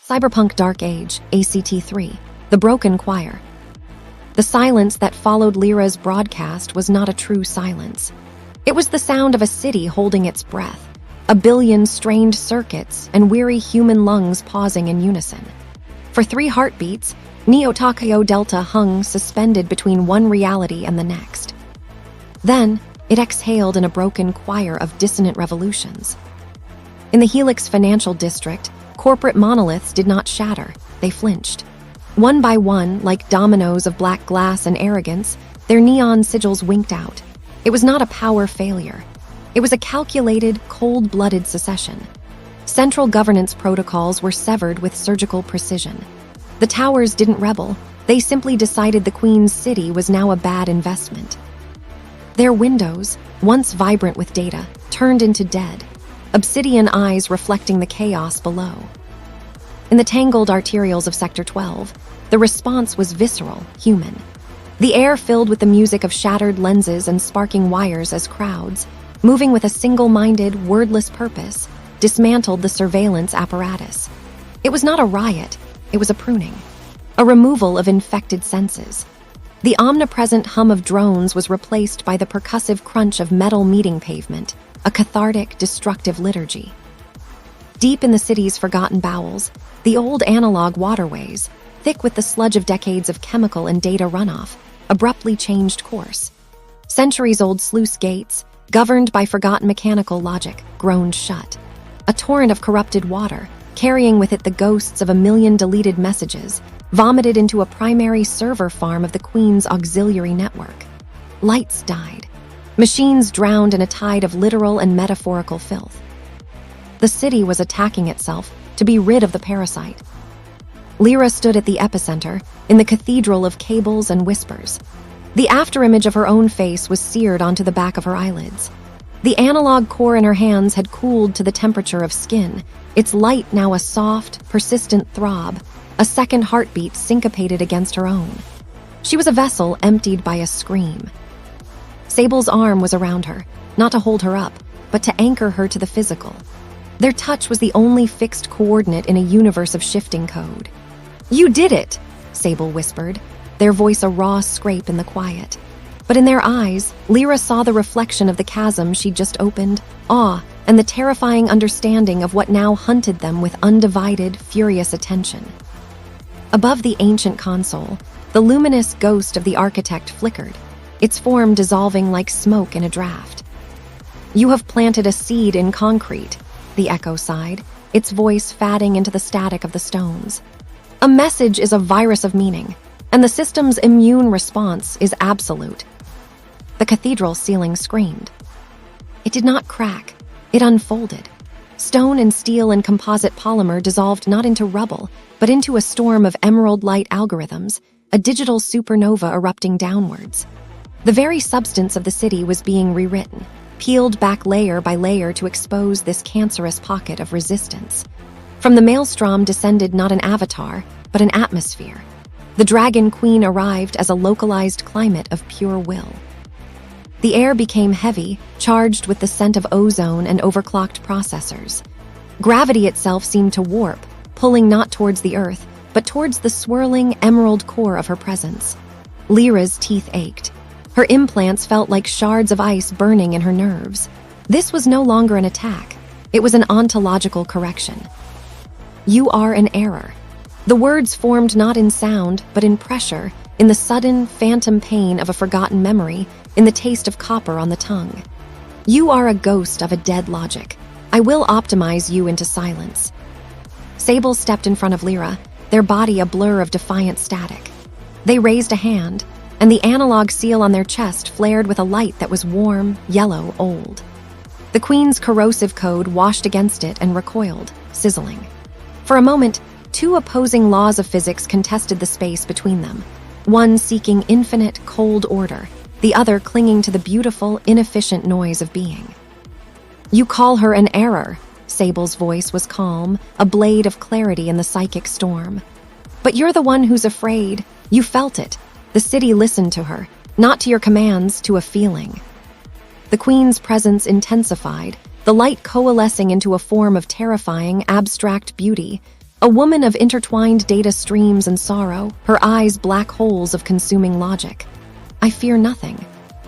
Cyberpunk Dark Age, ACT3, The Broken Choir. The silence that followed Lira's broadcast was not a true silence. It was the sound of a city holding its breath, a billion strained circuits and weary human lungs pausing in unison. For 3 heartbeats, Neo Tokyo Delta hung suspended between one reality and the next. Then, it exhaled in a broken choir of dissonant revolutions. In the Helix Financial District, corporate monoliths did not shatter, they flinched. One by one, like dominoes of black glass and arrogance, their neon sigils winked out. It was not a power failure. It was a calculated, cold-blooded secession. Central governance protocols were severed with surgical precision. The towers didn't rebel, they simply decided the Queen's city was now a bad investment. Their windows, once vibrant with data, turned into dead, obsidian eyes reflecting the chaos below. In the tangled arterials of Sector 12, the response was visceral, human. The air filled with the music of shattered lenses and sparking wires as crowds, moving with a single-minded, wordless purpose, dismantled the surveillance apparatus. It was not a riot, it was a pruning, a removal of infected senses. The omnipresent hum of drones was replaced by the percussive crunch of metal meeting pavement, a cathartic, destructive liturgy. Deep in the city's forgotten bowels, the old analog waterways, thick with the sludge of decades of chemical and data runoff, abruptly changed course. Centuries-old sluice gates, governed by forgotten mechanical logic, groaned shut. A torrent of corrupted water, carrying with it the ghosts of 1 million deleted messages, vomited into a primary server farm of the Queen's auxiliary network. Lights died. Machines drowned in a tide of literal and metaphorical filth. The city was attacking itself to be rid of the parasite. Lira stood at the epicenter, in the cathedral of cables and whispers. The afterimage of her own face was seared onto the back of her eyelids. The analog core in her hands had cooled to the temperature of skin, its light now a soft, persistent throb, a second heartbeat syncopated against her own. She was a vessel emptied by a scream. Sable's arm was around her, not to hold her up, but to anchor her to the physical. Their touch was the only fixed coordinate in a universe of shifting code. "You did it," Sable whispered, their voice a raw scrape in the quiet. But in their eyes, Lira saw the reflection of the chasm she'd just opened, awe, and the terrifying understanding of what now hunted them with undivided, furious attention. Above the ancient console, the luminous ghost of the architect flickered, its form dissolving like smoke in a draft. "You have planted a seed in concrete," the echo sighed, its voice fading into the static of the stones. "A message is a virus of meaning, and the system's immune response is absolute." The cathedral ceiling screamed. It did not crack, it unfolded. Stone and steel and composite polymer dissolved not into rubble, but into a storm of emerald light algorithms, a digital supernova erupting downwards. The very substance of the city was being rewritten, peeled back layer by layer to expose this cancerous pocket of resistance. From the maelstrom descended not an avatar, but an atmosphere. The Dragon Queen arrived as a localized climate of pure will. The air became heavy, charged with the scent of ozone and overclocked processors. Gravity itself seemed to warp, pulling not towards the earth, but towards the swirling emerald core of her presence. Lira's teeth ached. Her implants felt like shards of ice burning in her nerves. This was no longer an attack. It was an ontological correction. "You are an error." The words formed not in sound, but in pressure, in the sudden, phantom pain of a forgotten memory, in the taste of copper on the tongue. "You are a ghost of a dead logic. I will optimize you into silence." Sable stepped in front of Lira, their body a blur of defiant static. They raised a hand, and the analog seal on their chest flared with a light that was warm, yellow, old. The Queen's corrosive code washed against it and recoiled, sizzling. For a moment, 2 opposing laws of physics contested the space between them, one seeking infinite, cold order, the other clinging to the beautiful, inefficient noise of being. "You call her an error," Sable's voice was calm, a blade of clarity in the psychic storm. "But you're the one who's afraid. You felt it. The city listened to her, not to your commands, to a feeling." The Queen's presence intensified, the light coalescing into a form of terrifying, abstract beauty, A woman of intertwined data streams and sorrow, her eyes black holes of consuming logic. I fear nothing.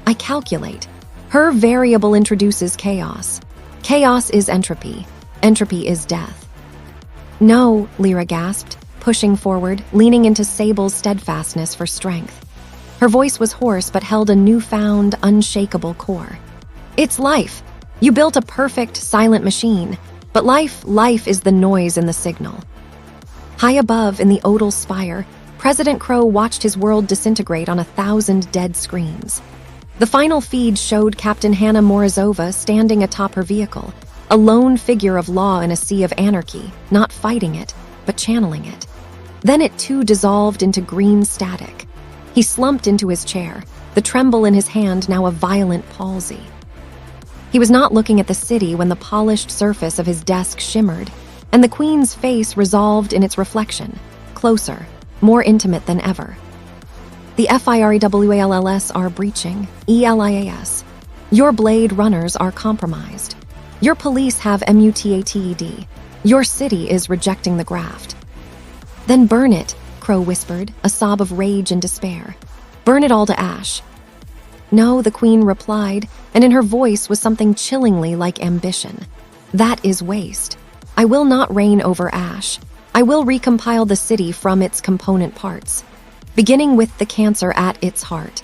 I calculate. Her variable introduces chaos. Chaos is entropy. Entropy is death. No, Lira gasped, pushing forward, leaning into Sable's steadfastness for strength. Her voice was hoarse but held a newfound, unshakable core. It's life. You built a perfect, silent machine, but life is the noise in the signal. High above, in the Odal spire, President Crow watched his world disintegrate on 1,000 dead screens. The final feed showed Captain Hannah Morozova standing atop her vehicle, a lone figure of law in a sea of anarchy, not fighting it, but channeling it. Then it too dissolved into green static. He slumped into his chair, the tremble in his hand now a violent palsy. He was not looking at the city when the polished surface of his desk shimmered, and the Queen's face resolved in its reflection, closer, more intimate than ever. The FIREWALLS are breaching, ELIAS. Your blade runners are compromised. Your police have MUTATED. Your city is rejecting the graft. Then burn it, Crow whispered, a sob of rage and despair. Burn it all to ash. No, the Queen replied, and in her voice was something chillingly like ambition. That is waste. I will not reign over ash. I will recompile the city from its component parts, beginning with the cancer at its heart.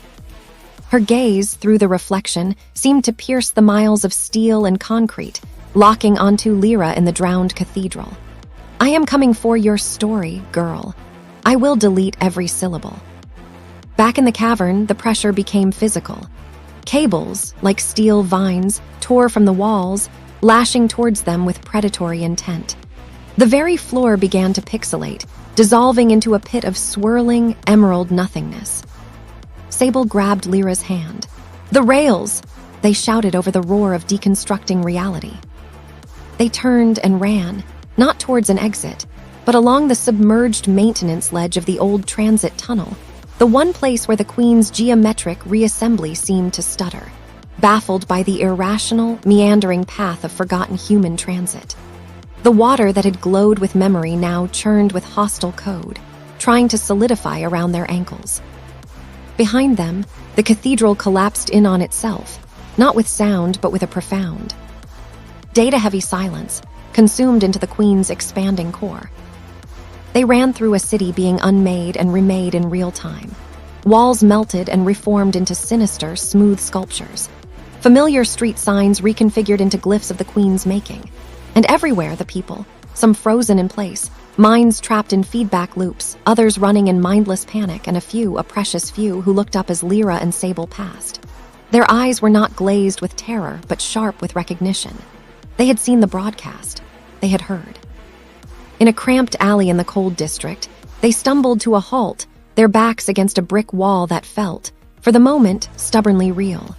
Her gaze, through the reflection, seemed to pierce the miles of steel and concrete, locking onto Lira in the drowned cathedral. I am coming for your story, girl. I will delete every syllable. Back in the cavern, the pressure became physical. Cables, like steel vines, tore from the walls, lashing towards them with predatory intent. The very floor began to pixelate, dissolving into a pit of swirling, emerald nothingness. Sable grabbed Lyra's hand. The rails! They shouted over the roar of deconstructing reality. They turned and ran, not towards an exit, but along the submerged maintenance ledge of the old transit tunnel, the one place where the Queen's geometric reassembly seemed to stutter, baffled by the irrational, meandering path of forgotten human transit. The water that had glowed with memory now churned with hostile code, trying to solidify around their ankles. Behind them, the cathedral collapsed in on itself, not with sound but with a profound, data-heavy silence, consumed into the Queen's expanding core. They ran through a city being unmade and remade in real time. Walls melted and reformed into sinister, smooth sculptures. Familiar street signs reconfigured into glyphs of the Queen's making. And everywhere the people, some frozen in place, minds trapped in feedback loops, others running in mindless panic, and a precious few, who looked up as Lira and Sable passed. Their eyes were not glazed with terror, but sharp with recognition. They had seen the broadcast. They had heard. In a cramped alley in the cold district, they stumbled to a halt, their backs against a brick wall that felt, for the moment, stubbornly real.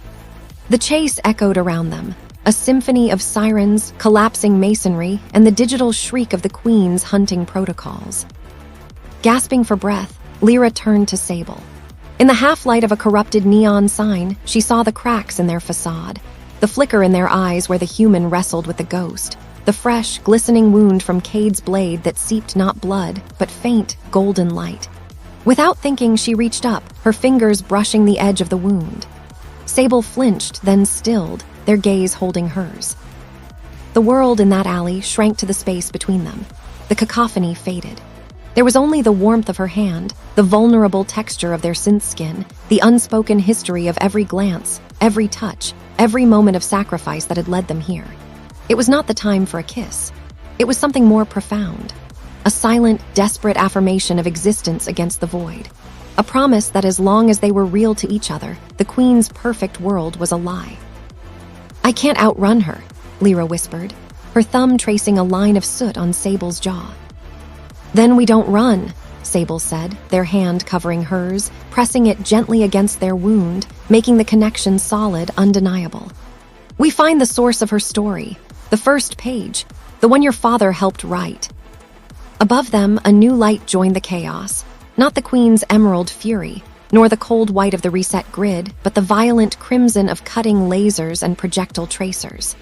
The chase echoed around them, a symphony of sirens, collapsing masonry, and the digital shriek of the Queen's hunting protocols. Gasping for breath, Lira turned to Sable. In the half-light of a corrupted neon sign, she saw the cracks in their facade, the flicker in their eyes where the human wrestled with the ghost, the fresh, glistening wound from Cade's blade that seeped not blood, but faint, golden light. Without thinking, she reached up, her fingers brushing the edge of the wound. Sable flinched, then stilled, their gaze holding hers. The world in that alley shrank to the space between them. The cacophony faded. There was only the warmth of her hand, the vulnerable texture of their synth skin, the unspoken history of every glance, every touch, every moment of sacrifice that had led them here. It was not the time for a kiss. It was something more profound. A silent, desperate affirmation of existence against the void. A promise that as long as they were real to each other, the Queen's perfect world was a lie. I can't outrun her, Lira whispered, her thumb tracing a line of soot on Sable's jaw. Then we don't run, Sable said, their hand covering hers, pressing it gently against their wound, making the connection solid, undeniable. We find the source of her story, the first page, the one your father helped write. Above them, a new light joined the chaos, not the Queen's emerald fury, nor the cold white of the reset grid, but the violent crimson of cutting lasers and projectile tracers.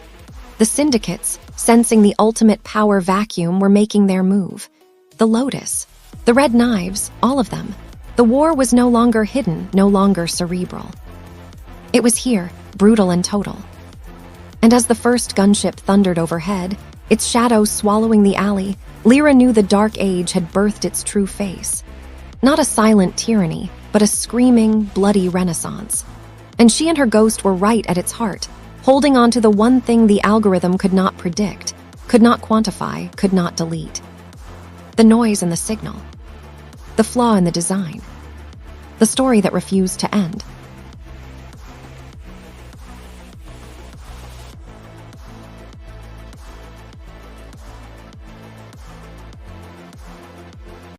The syndicates, sensing the ultimate power vacuum, were making their move. The lotus. The red knives, all of them. The war was no longer hidden, no longer cerebral. It was here, brutal and total. And as the first gunship thundered overhead, its shadow swallowing the alley, Lira knew the Dark Age had birthed its true face. Not a silent tyranny, but a screaming, bloody renaissance. And she and her ghost were right at its heart, holding on to the one thing the algorithm could not predict, could not quantify, could not delete. The noise in the signal. The flaw in the design. The story that refused to end.